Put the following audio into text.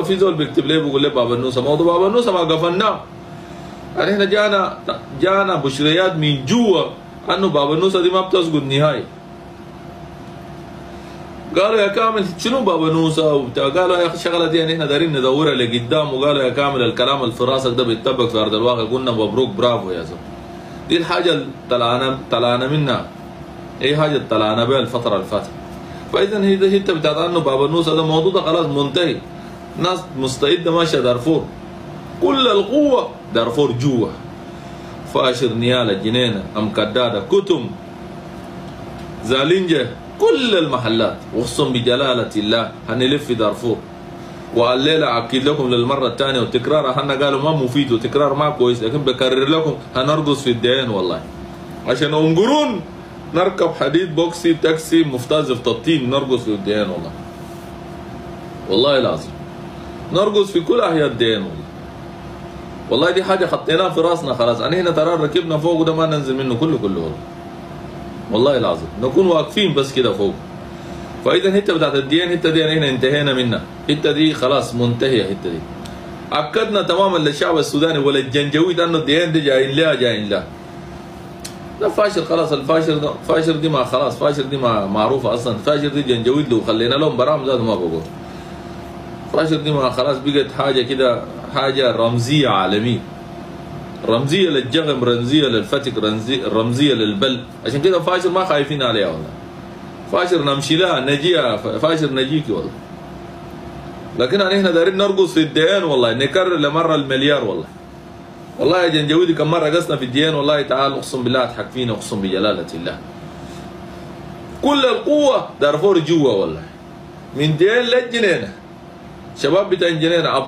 في زول بيكتب لي بيقول لي باب النوسه، موضوع باب النوسه ما قفلناه. يعني احنا جانا بشريات من جوا انه باب النوسه دي ما بتسقط نهائي. قالوا يا كامل شنو باب النوسه وبتاع، قالوا يا اخي الشغله دي يعني احنا دايرين ندورها لقدام، وقالوا يا كامل الكلام اللي في راسك ده بيتطبق في ارض الواقع. قلنا مبروك برافو يا زلمه. دي الحاجه اللي طلعنا منها، اي حاجه طلعنا بها الفتره اللي فاتت. فاذا هي انت بتاعت انه باب النوسه ده الموضوع ده خلاص منتهي. ناس مستعده ماشيه دارفور، كل القوه دارفور جوا. فاشر، نياله، جنينه، ام كداده، كتم، زالينجه، كل المحلات، وخصوصا بجلاله الله هنلف في دارفور. والليله اكيد لكم للمره الثانيه وتكرار، احنا قالوا ما مفيد وتكرار ما كويس، لكن بكرر لكم هنرقص في الدين والله. عشان انقرون نركب حديد بوكسي تاكسي مفتازف تطين نرقص في الدين والله. والله العظيم نرقص في كل احياء الدين والله. والله دي حاجه خطيناها في راسنا خلاص. يعني هنا ترى ركبنا فوق ده ما ننزل منه كله والله. والله العظيم نكون واقفين بس كده فوق. فاذا الحته بتاعت الدين، الحته دي احنا انتهينا منها، الحته دي خلاص منتهيه. الحته دي اكدنا تماما للشعب السوداني ولا الجنجويد انه الدين دي جايين لها. ده فاشل خلاص. الفاشل ده فاشل دي ما خلاص، فاشل دي ما معروفه اصلا. فاشل دي جنجويد لو خلينا لهم برامج ذات ما بقول. فاشل دي ما خلاص بقت حاجه كده، حاجه رمزيه عالميه، رمزيه للجغم، رمزيه للفتك، رمزيه للبل. عشان كده فاشل ما خايفين عليها والله. فاشل نمشي لها نجيها، فاشل نجيكي والله. لكن احنا دايرين نرقص في الدين والله، نكرر لمره المليار والله. والله يا جنجويدي كم مره رقصنا في الدين والله تعالى، اقسم بالله اضحك فينا، اقسم بجلاله الله. كل القوه دارفور جوا والله، من دين للجنينه. شباب بتاع الجنينه